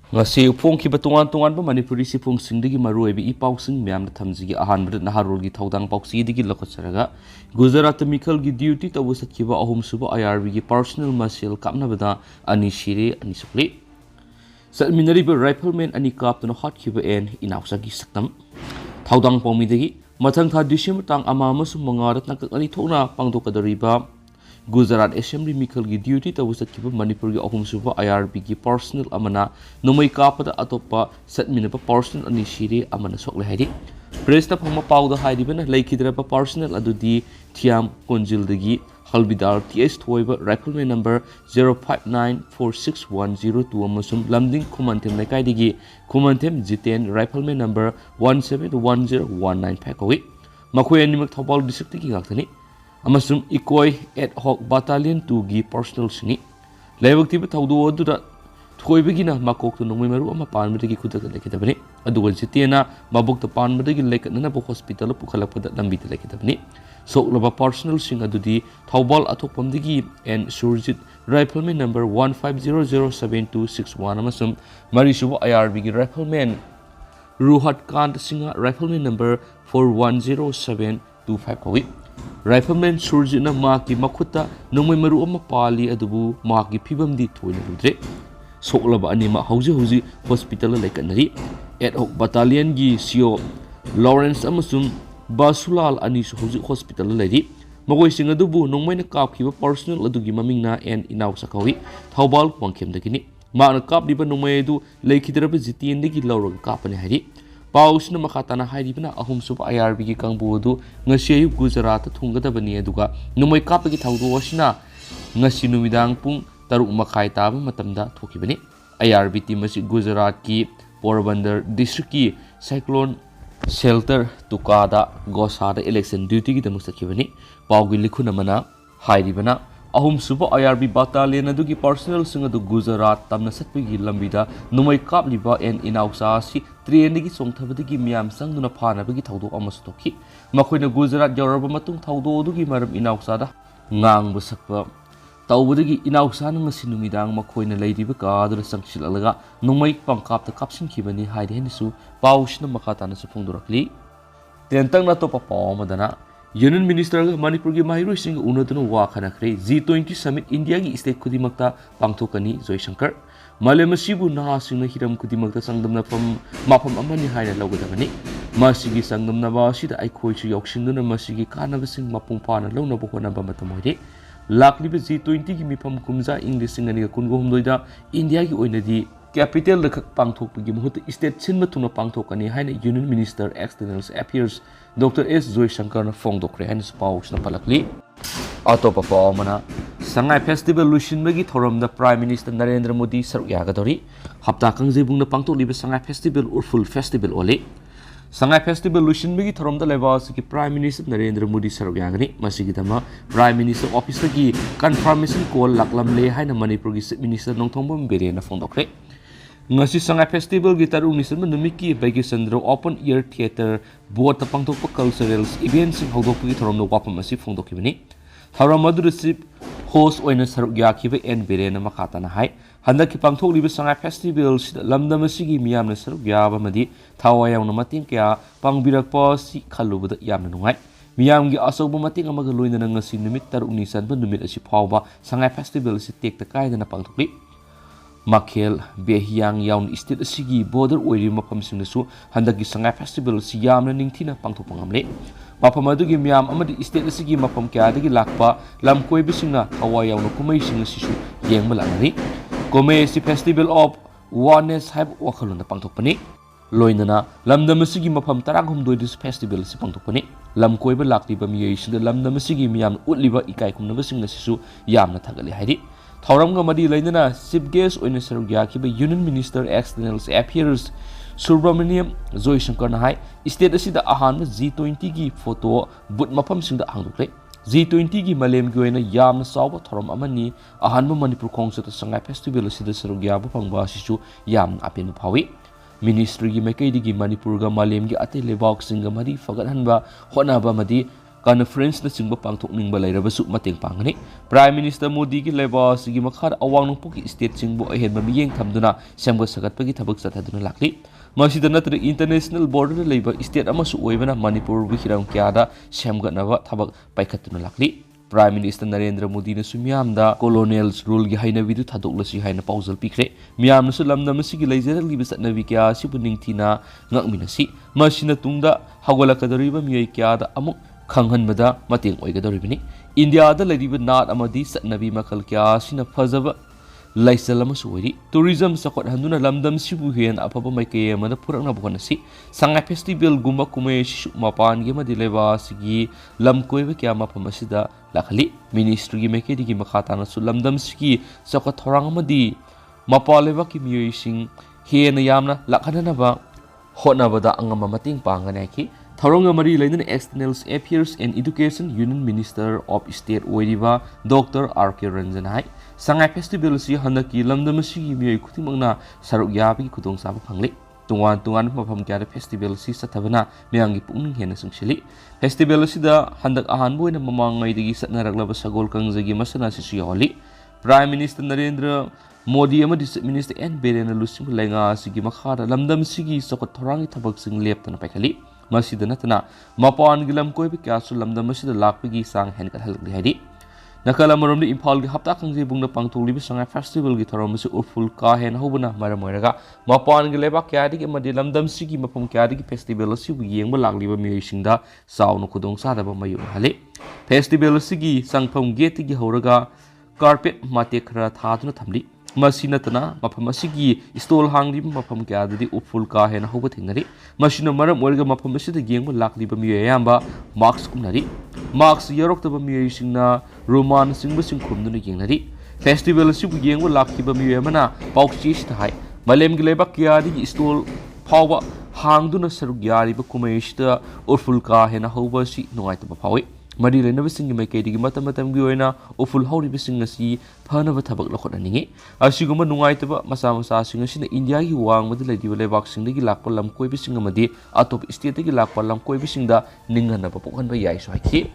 ngasi phong ki batungan tungan ba manipuri si phong sing digi maru ebi ipau sing myam na thamji gi ahan bad naharol gi thaudang pauksi digi lakot saraga Gujarat mikal gi duty to wasat ki ba ahum suba IRB gi personal masel kapnabada ani Sire ani sokle salminari ba rifleman ani kap to hot ki ba en inausa gi saktam thaudang pawmi digi mathang tha December tang ama masum mangarat nak ani thona pangdo kadari ba Gujarat Assembly Mikal gi duty to wasat ki Manipur gi ahum suba IRB gi personal amana nomai kapada atopa satmina pa personal ani Sire amana sokle haidi press ta phama pawda haidi bana laikidra pa personal adudi thiam konjil dagi halbidar TS thoiba rifleman number 05946102 amasum lamding kumantem laikai digi kumantem jiten rifleman number 171019 phakawi makhoi animak thobal district gi gaktani amasum ikoi ad hoc battalion 2 gi personal singi laibak tiba thaudo aduda thoibagina makok to nomai maru ama panmedagi khudaka lekidabani adugal sitiena mabuk to panmedagi lekatna bo hospital pukhalakpada lambi te lekidabani soklaba personal sing adudi thaubal athokpamdagi and surjit rifleman number 15007261 amasum marisubo IRB gi rifleman ruhat kant singa rifleman number 410725 kawi Rifleman surjina maki makuta nomai maru ama pali adubu maki phibam di thoina ludre soklaba anima hauji hospital laikanari ad hoc battalion gi CO Lawrence amasum Basulal ani hauji hospital lairi magoi sing adubu nomai na kapkhiba personal adugi mamingna en inaw sakawi thaubal wangkhem dagini maana kapdiba nomai adu laikhidraba jitien digi lawrog kapane hari Pausna makatana hairibna ahum suba IRB gi kangbu du ngasi Gujarat thunggadabani aduga numai kapagi thaudu wasina ngasi numidang pung taruk makai taba matamda thokibani IRB team asi Gujarat ki Porbandar district ki cyclone shelter tukada gosada election duty gi damu sakibani paugi likhuna mana hairibana ahum suba IRB battalion adugi personal singa du Gujarat tamna satpigi lambida numai kapliba en inausa si train gi songthabadagi miam sangduna phanabagi thaudo amas tokhi makoina Gujarat joraba matung thaudo dugi maram inausa da ngang busakpa tawbadagi inausa na masinumidang makoina leidiba kadura sangsilalaga numai pangkap ta kapsin khibani haide henisu paushna makata na sufungdurakli tentang na to papamadana Union Minister Manipur gi Mahiru Singh unaduna wa khanakre G20 Summit India gi state kudimakta pangthokani Joy Shankar Malemasibu na singna hiram kudimakta sangdamna mafam amani haina lawgadabani masigi sangdamna ba sida aikhoichu yoksinduna masigi kanabasing mapung pana lawna bokona ba matamoide laklibe G20 gi mifam kumja English singani kungo humdoida India gi oinadi capital the pangthokpagi muhut state sinma tuna pangthokani haina Union Minister External Affairs Dr. S. Joy Shankar na fongdokre haina spaus na palakli atopa paamana Sangai Festival Lushinbagi thoramda Prime Minister Narendra Modi saruk yagadori hapta kangjebung na pangthoklibe Sangai Festival Urful Festival ole Sangai Festival Lushinbagi thoramda lebas ki Prime Minister Narendra Modi saruk yagani masigi dama Prime Minister Office gi confirmation call laklamle haina Manipur gi Minister Nongthongbam Bere na fongdokre ngasi Sangai Festival gi tarung nisan numiki bagi sandro open air theater board pangthokpa culturals events sing hawdokpi thoramda wapam asi fongdokibani thoram madu sip host oina saruk yakhiba en bere na makata na hai handaki pangthokliba Sangai Festival sida lamdam asigi miyamna saruk yaba madi thawayang na mating kya pangbirakpa si khalubada yamna nungai miyamgi asoba mating amaga loina ngasi numit taruk nisan numit asi phawba Sangai Festival si tekta kaida na pangthokli Makhel Behyang yaun state asigi border oiri mafam singnasu handaki Sangai Festival si yamna ningthina pangthokpangamle mafam adugi miyam amadi state asigi mafam kyadagi lakpa lamkoibisingna thawai yauna kumai singasisu yengma lanani Komei si Festival of Oneness haib wakhaluna pangthokpani loinana lamdam asigi mafam taranghumdoi dis festival si pangthokpani lamkoiba lakliba miyaisinda lamdam asigi miyam utliba ikai kumnaba singnasisu yamna thagali haidi Thauramga madi lainana chief guest oina saruk yakhiba Union Minister External Affairs Subramaniam Joy Shankar na hai state asida ahan G20 gi photo but mafam singda hangdokle G20 gi malem gi oina yamna sawba thoram amani ahan Manipur khongsa Sangai Festival asida saruk yaba phangba sisu yam apen phawi Ministry gi makai digi Manipur ga malem gi ate lebak singa mari fagat hanba honaba madi conference na chingba pangthokningba leirabasu mateng pangani Prime Minister Modi ki leba sigi makhar awang nungpuki state chingbo ahenba miyeng thamduna semga sagatpagi thabak chathaduna lakli masida natra international border leba state amasu oibana Manipur wihiram kyada semgatnaba thabak paikhatuna lakli Prime Minister Narendra Modi na sumyamda colonials rule gi haina vidu thadoklasi haina pausal pikre miyam su lamdam sigi leijar liba satnavi kya sibu ningthina ngakminasi masina tungda hawalakadariba miyai kyada amuk khanghanbada mateng oigadoribini India da ladiba nat amadi satnavi makal kya sina fazaba laisal amasu ori tourism sakot handuna lamdam sibu hen afaba maike amada purakna boknasi sanga festival gumba kume shu mapan ge madileba sigi lamkoiba kya mapamasida lakhali ministry gi meke digi makhata na su lamdam sigi sakot thorang amadi mapaleba ki miyoi hen yamna lakhana ba hotnabada angama mating pangana ki Tharong Mari Lainan External Affairs and Education Union Minister of State Oiriba Dr. R.K. Ranjanai Sangai Festival si handaki lamdamasi miyoi khutimangna saruk yabi khudong saba phangli tungan mafam kya festival si sathabana meyangi pungning hena sungsili festival si da handak ahan boina mamangai digi satnaraklaba sagol kangjagi masana si siyoli Prime Minister Narendra Modi amadi Minister N Berena Lusim Lenga sigi makhara lamdam sigi sakot thorangi thabak sing leptana paikali masida natana mapan gilam koi bi kya su lamdam masida lakpigi sang hen ka halak haidi nakala marom ni Imphal gi hapta khangje bungna pangtholi bi sanga festival gi thorom su urful ka hen hobuna maramoiraga mapan gi leba kya di amadi lamdam sigi mapum kya di festival si bu yengba lakliba miyoi singda saunu khudong sa daba mayu hale festival sigi sangpham gate gi horaga carpet mate khara thaduna thamli Masinatana, Mapamasi, stole hangli, Mapam Gadi, Upful Ka, and Hobatinari, Machina Maram Olga Mapamasi, the game with Lakli Bamuyamba, Marks Kumnari, Marks Yorok the Bamusina, Roman Singbusing Kumnari Ginari, Festival Super Game with Laki Bamuyamana, Pauchish High, Malem Gleba Kiadi, stole power, Hangduna Sarugiari, Bakumeshta, Upful Ka, and Hobasi, no item of Howie. Mari le nabi singi mai kaidi mata matam gi oina oful hauri bi singa si phana ba thabak la khona ningi asiguma nungai taba masa singa sina India gi wang madi le di le bak singi gi lakpa lam koi bi singa madi atop state gi lakpa lam koi bi singda ningana ba pokhan ba yai so ki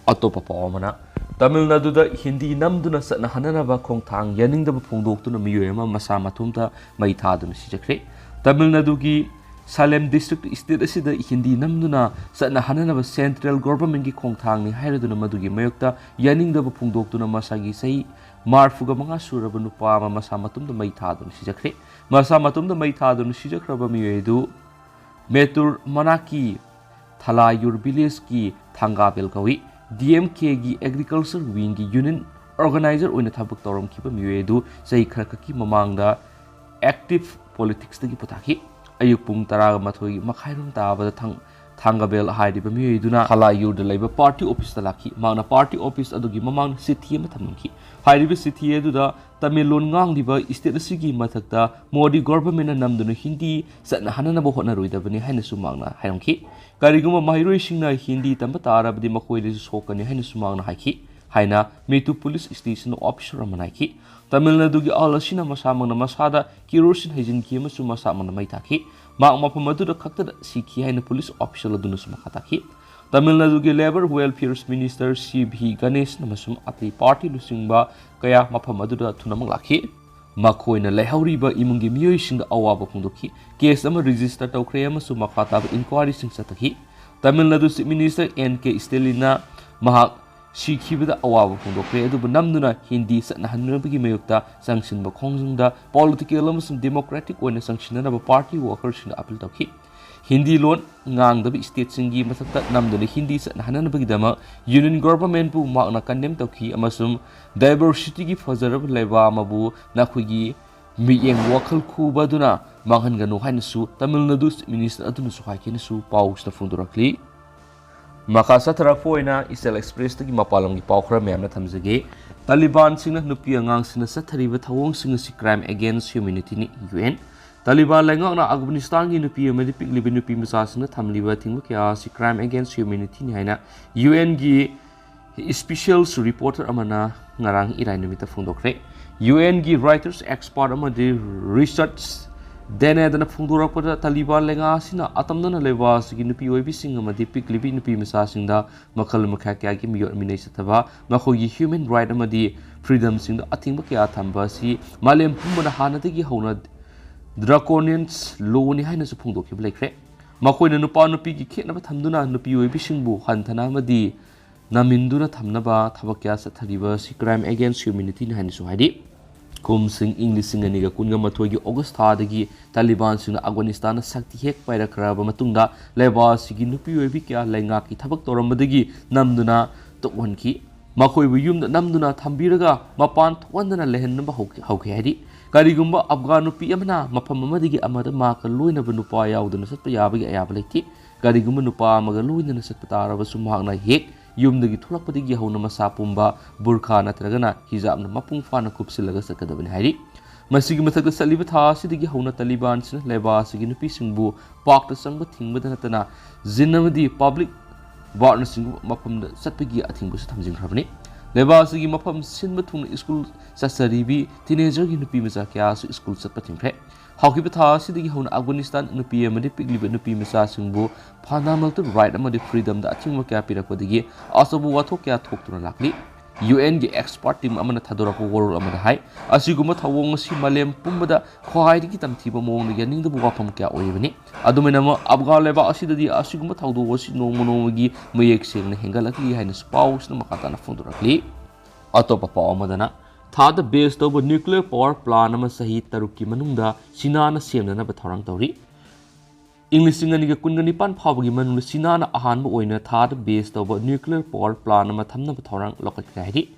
atop pa mana Tamil Nadu da Hindi namduna satna hanana ba khongthang yaning da phongdok tu na miyoi masa mathumta mai tha dun si jakre Tamil Nadu gi Salem district state asida Hindi namduna satna hanana central government gi khongthang ni hairaduna madugi mayokta yaning da phungdoktuna masagi sei marfuga manga suraba nupa ma masa matumda mai thadun sijakre masa matumda mai thadun sijakraba miyedu metur manaki thalayur village ki thangabel kawi DMK gi agriculture wing gi union organizer oina thabuk torom kiba miyedu sei kharka ki mamangda active politics gi puthaki ayuk pung taraga mathoi makhairum tabada thangabel haidi bami iduna khala yur de laiba party office talaki magna party office adugi mamang sithi ma thamki haidi bi sithi edu da tamilon ngang diba state asigi mathakta Modi government na namduna Hindi satna hanana bo hona roida bani haina sumangna hairongki kariguma mahiroi singna Hindi tamba tarabdi makoi de sokani haina sumangna haiki haina metu police station officer manaki Tamil Nadu gi alasina masamang na masada kirosin hajin ki masu masamang na maitaki mak mapamadu da khakta sikhi haina police officer laduna sumakataki Tamil Nadu gi labor welfare minister CB Ganesh na masum ati party lusingba kaya mapamadu da thunamang laki makoina lehawriba imungi miyoi singa awaba phungdoki case ama register tawkre ama su makata inquiry sing sataki Tamil Nadu minister NK Stelina mahak Shikhibada awaba phungdokre adubu namduna Hindi satna hanrabagi mayokta sangshinba khongjungda political amasung democratic oina sangshinana party workers sing appeal tawki Hindi lon ngangdabi state singi mathakta namduna Hindi satna hananabagi dama union government bu makna condemn tawki amasung diversity gi fajarab laiba amabu nakhugi miyeng wakhal khubaduna manghanganu hainasu Tamil Nadu minister adunu su haikinasu pawsta phungdorakli Makasa Tarafoina Isel Express to Mapalam Paukra Mamna Tamzage, Taliban Singh Nupi Angang Sina Satariva Tawong Sing crime against humanity ni UN, Taliban Langok na Afghanistan Nupi Medipic Libinupi Masasina Tamliva Tingukia si crime against humanity ni Haina, UN gi special reporter Amana Narang Iranimita Fundokre, UN gi writers expert Amadi research Denedana Fundurapada Taliban Lengasina, Atamdana Levas, Ginupi Oibising, Amadi Piklibi Nupi Misasingda, Makal Makaki, Minatava, Mahoyi Human Right Amadi, Freedoms in the Atimbakia Tambasi, Malem Pumana Hanatigi Hona, Draconians, Loni Highness of Pundoki Blake, Makoina Nupanupi, Kinabatamduna, Nupi Oibisingbu, Hantanamadi, Naminduna Tamnaba, Tabakia Satariva, crime against humanity in Hansuhadi. Kumsing English sing aniga kunga mathoigi August thadagi Taliban sing Afghanistan sakti hek pairakraba matungda leba sigi nupi oibi kya lenga ki thabak toramadagi namduna tokwanki makhoi bu yumda namduna thambiraga mapan thwandana lehenba hauke hadi karigumba Afghan nupi amana mafam amadagi amada ma ka loina bu nupa yauduna satpa yabagi ayaba leti karigumba nupa maga loina satpa taraba sumhakna hek Yumdagi Tulapadi Hona Masapumba, Burka Natragana, Hizab Mapung Fana Kupsilaga Sakadavan Hari. Masigi Mataka Salibata, Sidigi Hona Taliban, Leva, Sigin Pisingbu, Park the Samba Ting Madanatana, Zinamadi, public partnersing Mapum the Satpigi, I think was Tamzing Havani. Leva Sigi Mapum Sinbatun School Sasaribi, teenager in the Pimazakia, school Sapatin Pre. Hakibata Sidigi Hona Afghanistan in the PM Pigli Nupi Misasingbu, Panamal to right among the freedom that Timur Capita Kodigi, also Watokia talk to Lakli, UN expert team Amana Tadorako World Amada High, as you go Matawong Simalem Pumbada, Koidikitam Tiba Mon, getting the Wapamka or even it. Adominama Abgaleva Asidi Asuguma Taudo was no monogi, Mayexing, Hengalaki, and spouse, no Makatana Fundurakli. Atopapa Madana. Thada based over nuclear power plant ama sahi taruki manungda sinana semna batharang tauri English ngani kungani pan phawgi manung sinana ahan mo oina thada based over nuclear power plant ama thamna batharang lokat kaidi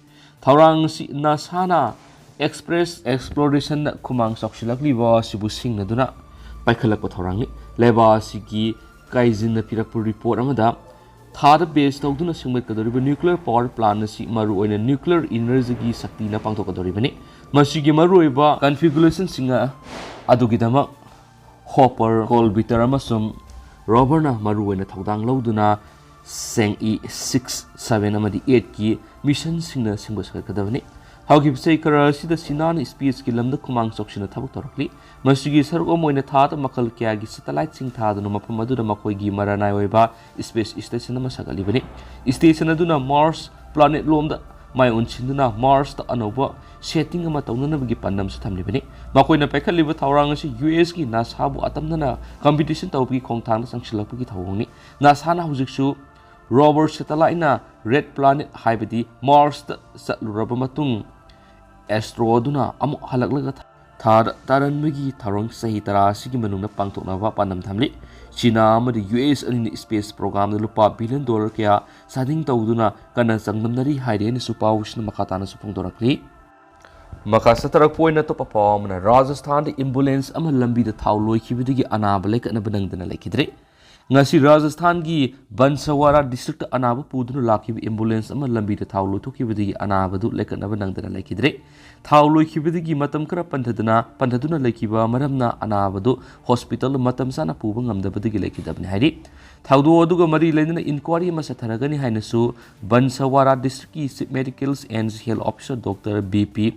thaurang si nasana express exploration khumang sokshilakli wa sibu singna duna paikhalak batharang ni leba sigi kaijin na pirakpur report amada Thada based out on a Sumakadoriba nuclear power plant si Maru and nuclear energy Saktina Pantokadoribani. Masigi Maruiba configuration singer Adugidama Hopper call Bitaramasum Roberna Maru and a Todang Lauduna Sang E 6-7 Amadi 8 key mission singer Simbus Kadavani. How give say Karasi the Sinan speech kilam the Kumang Soction Tabutorkli. Masigi Sargomo in a Tata Makal Kiagi satellite sing Tada Mapamadu Makoigi Maranaiweba Space Station Masagalibani. Station Aduna Mars planet Lomda my own Chinduna Mars the Anova setting a Matona Gipandam Satamlibani. Makoina Pekka live Taurangashi USG Nashabu Atamana competition Taupi Kongtan Sanctilapuki Tawoni Nasana Huzikshu Robert satellite na red planet haibadi Mars the Satlurabamatung Astroduna Amu Halaklaga Tad Taran Migi Tarong Sahitara Sigimanuna Pangtonava Panam Tamli China the US and space program the Lupa $1 billion Kia Sading Tauduna Kana Sangnamnari Haiden Supaushna Makatana Supungdorakli Makasatara point at Topapom and Rajasthan the ambulance Amalambi the Tauloi Kibidi Anabalek and Abanangana Lakidre. Ngasi Rajasthan gi Bansawara district Anaba Pudunu Laki ambulance ama lambi the Taulo to Kibidi Anabadu Lekanaba Nangana Lakidre. Taulo Kibidi Matamkara Pantaduna Lakiba Maramna Anabadu Hospital Matamsana Pubangam the Badigi Lakidabni Hari. Taudo Duga Mari Lena inquiry Masataragani Hainesu Bansawara district medicals and health officer Dr. BP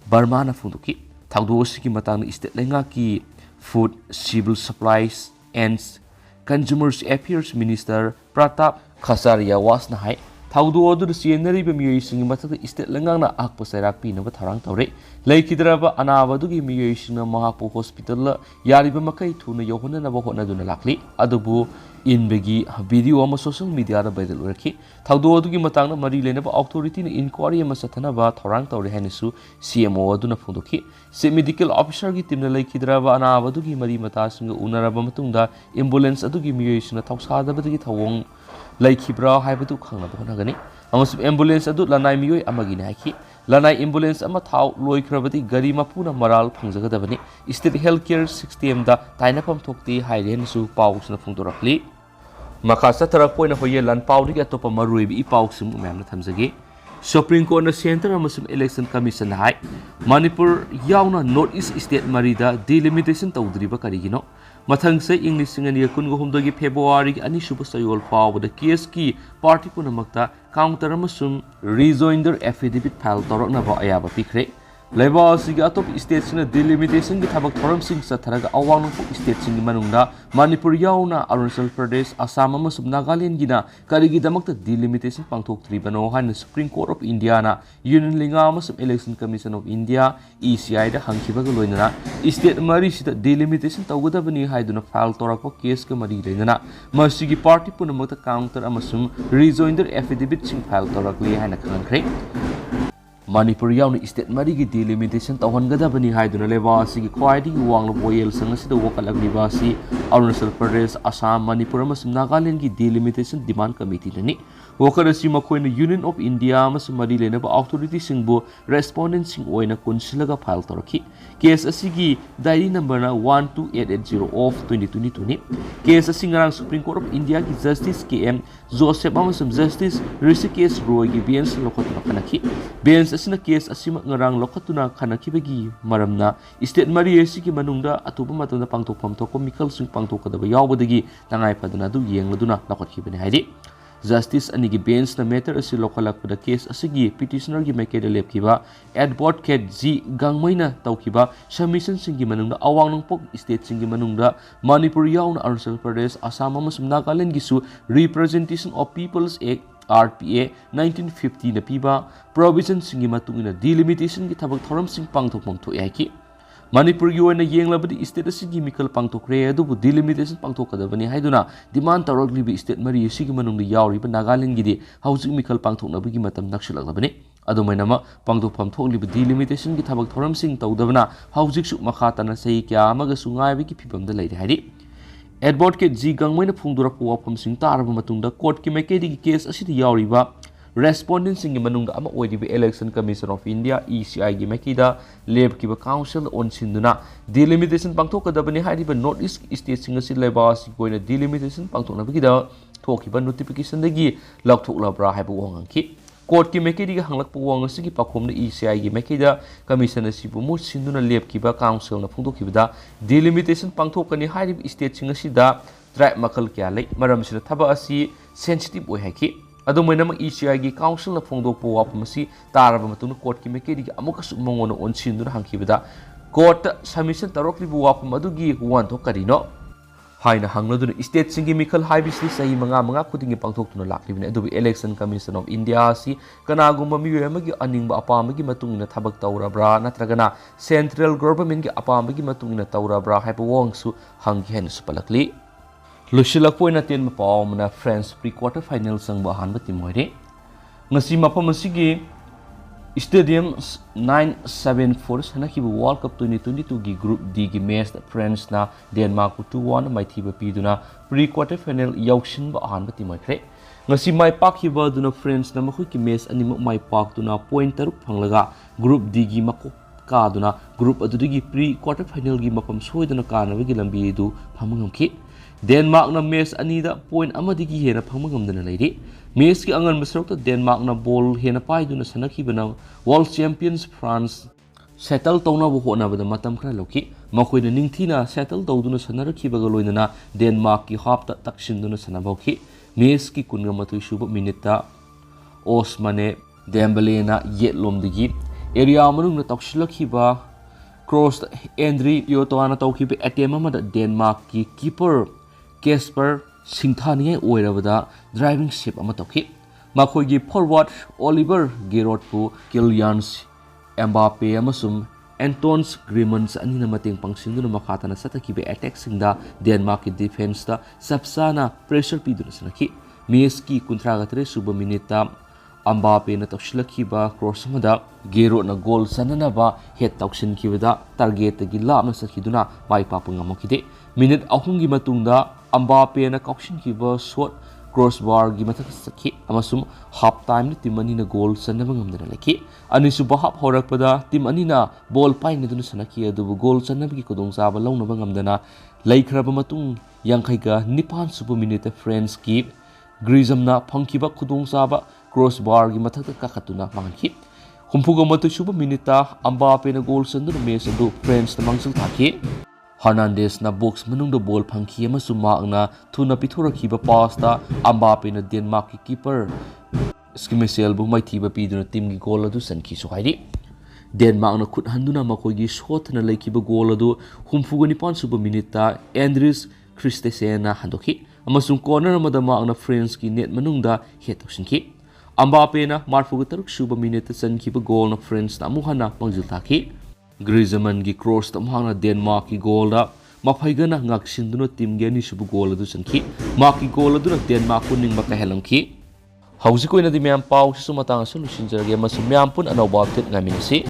Barmana Funduki. Taudo Siki Matang is the Lengaki Food Civil Supplies and Consumers Affairs Minister Pratap Khasaria was Nahai. Taudu the scenery bemusing Mataka State Langana Akposarak Pinava Tarang Tore. Lake Hidraba Anavadugi Muation Mahapo Hospital Yariba Makai Tuna Yohana Navahona Dunalakli, Adobu in Begi video on social media by the Lurki. Taudu Matana Marilena authority inquiry Masatanava Tarang Tore Hanisu, CMO Duna Funduki. Se medical officer gitimna Lake Hidraba Anavadugi Mari Matasing Unaraba Matunda, ambulance Adugi Muation, Tausada Badigi Tawong. Like Hibra Hibatu Kangabonagani, Amos ambulance adu Lanai Mio Amaginaki, Lanai ambulance Amatau, Loy Kravati, Garima Puna Maral Pangzagadavani, State Healthcare 60M da Tainapam Tokti, Hiden Su Paus and Fundurakli. Makasatara point of a year land powder at top of Marubi Pausum Mamnatamzagi. Supreme Court Center Muslim Election Commission High, Manipur Yauna Northeast State Marida, delimitation Taudriba Karigino. Mathang say English and Yakungo Humdogi February and Supasayol Power with the KSK party Punamakta, counter Musum, rejoinder affidavit pal Toroknava Ayaba Pikre. Leibak asigi atop state sina delimitation ki thabak thoram sing satharaga awang nungpok state sing manungda Manipur yauna Arunachal Pradesh, Assam amasung Nagaland gina karigi damakta delimitation pangthok tribano haina Supreme Court of India na Union Linga amasung Election Commission of India ECI da hangkibaga loinana state mari sida delimitation tawgadabani haiduna file torakpa case ka mari leinana masigi party punamakta counter amasung rejoinder affidavit sing file torakli haina khankhre Manipur yauna state marigi delimitation tawhangadabani haiduna leibak asigi khwaidigi wangla boyel sangasida wakalagniba asi Arunachal Pradesh, Assam, Manipur amasung Nagaland gi delimitation demand committee nani wakarasi makoina Union of India amasung mari lenaba authority singbu respondent sing oina konsilaga file toraki case asigi diary number na 12880 of 2022 ni case asingarang Supreme Court of India gi Justice KM Joseph amasung Justice Rishikesh Roy gi bench lokhatuna kanaki bench asina case asima ngarang lokhatuna kanakibagi maramna state mari asigi manungda atuba matunda pangthokpham thokko mikal sing pangthokadaba yawbadagi tangai paduna du yengladuna lokhatkibani haidi Justice anigi bench na matter asi lokalakpada case asigi petitioner gi maikeda lepkiba advocate G gangmaina tawkiba submission singi manungda awang nungpok state singi manungda Manipur yauna Arunachal Pradesh, Assam amasung Nagaland gi su Representation of People's Act RPA 1950 na piba provision singi matungina delimitation gi thabak thoram sing pangthokmam thoyaki Manipur gi oina yenglabadi state asigi mikal pangthokre adubu delimitation pangthokadabani haiduna demand tawraglibi state mari asigi manungda yawriba Nagaland gi di hauzik mikal pangthoknabagi matam nakshilaknabani adumainama pangthokpham thokliba delimitation gi thabak thoram sing tawdabana hauzik su makhatana sei kya amaga sungaibi ki phibamda leire haidi Advocate G gangmaina phungdurapwa wafam sing taraba matungda court ki maikedi gi case asidi yawriba respondent sing manungda ama oidibi Election Commission of India ECI gi maikida lebkiba council on sinduna delimitation pangthokadabani haidiba North East state sing asi leibak asi koina delimitation pangthoknabagida thokiba notification dagi lakthoklabra haiba wangangki court ki maikedi gi hanglakpa wang asigi pakhomna ECI gi maikida commission asibu mu sinduna lebkiba council na phungdokibada delimitation pangthokani haidibi state sing asida tribe makal kya lei maram sina thaba asi sensitive oi haiki adumainama ECI gi council na phongdokpa wafam asi taraba matuna court ki maikedi gi amukasu mangona onsinduna hangkibada court submission taroklibu wafam adugi wanthok karino haina hangladuna state singi mikal haibisli sahi manga khudingi pangthoktuna laklibine adubi Election Commission of India asi kanagumba miyoy amagi aningba apamagi matungina thabak tawrabra natragana central government gi apamagi matungina tawrabra haiba wangsu hanggi hen supalakli Lushilakpoina ten mapawmana France pre-quarter final sangba hanba timoire ngasi mapam asigi Stadium 974 sanakibu World Cup 2022 gi Group D gi match France na Denmark 2-1 maithiba piduna pre-quarter final yaushinba hanba timoire ngasi mai pakhiba duna France na makhui ki match anima mai pak tuna point taruk phanglaga Group D gi makok kaduna group adudigi pre-quarter final gi mapam soidana kanabagi lambi du phamangamki Denmark na match anida point amadigi hena phangmangamdana leiri match ki angan masrokta Denmark na ball hena paiduna sanakibana World Champions France settle tawna bo hona bada matam khra loki makoina ningthina settle tawduna sanarakibaga loinana Denmark ki hapta takshinduna sanabauki match ki kunga matui suba minute Osmane Dembele na yetlomdigi area manung na takshilakhiba cross Andri Yotoana tawkiba attempt amada Denmark ki keeper Casper Singthani oirabada driving shape ama tawki makhoigi forward Oliver Giroud pu Kylian Mbappe amasum Antons Griezmann anina mateng pangsinduna makhatana satakiba attack singda Denmark ki defense ta sapsana pressure piduna sanaki match ki 33 suba minute Mbappe na tawshilakhiba cross amada Giroud na goal sananaba head tawshinkibada target gi lapna sakhiduna mai papangamokide minute ahungi matungda Mbappe na kaukshinkiba shot crossbar gi mathak sakhi amasum half time ni team ani na goal sanaba ngamdana leki anisuba half horakpada team ani na ball paina duna sanaki adu goal sanaba gi kodong saba launaba ngamdana laikhraba matung yangkhaiga nipan suba minute France ki Griezmann na phangkiba khudong saba crossbar gi mathak kakhatuna mangki humpuga matu suba minute Mbappe na goal sanduna match adu France na mangsul thaki Hernandez na box manungda ball phangki amasum maangna thuna pithorakhiba pass ta Mbappe na Denmark ki keeper Masel bu maithiba piduna team gi goal adu sanki so haidi Denmarkna khut handuna makoigi shothna laikiba goal adu 34 suba minute Andries Christensenna handokhi amasung corner amada makna France ki net manungda het tawsinki Mbappe na 43 suba minute chankhiba goal na France na muhana pangjul takhi Griezmann gi cross tamhangna Denmark ki goal da mafaigana ngaksinduna team ge ni subu goal adu chankhi mark ki goal adu Denmark ku ningba ka helamki hausi koina di myam pau su matang solution jarge mas myam pun anawba tet ngaminasi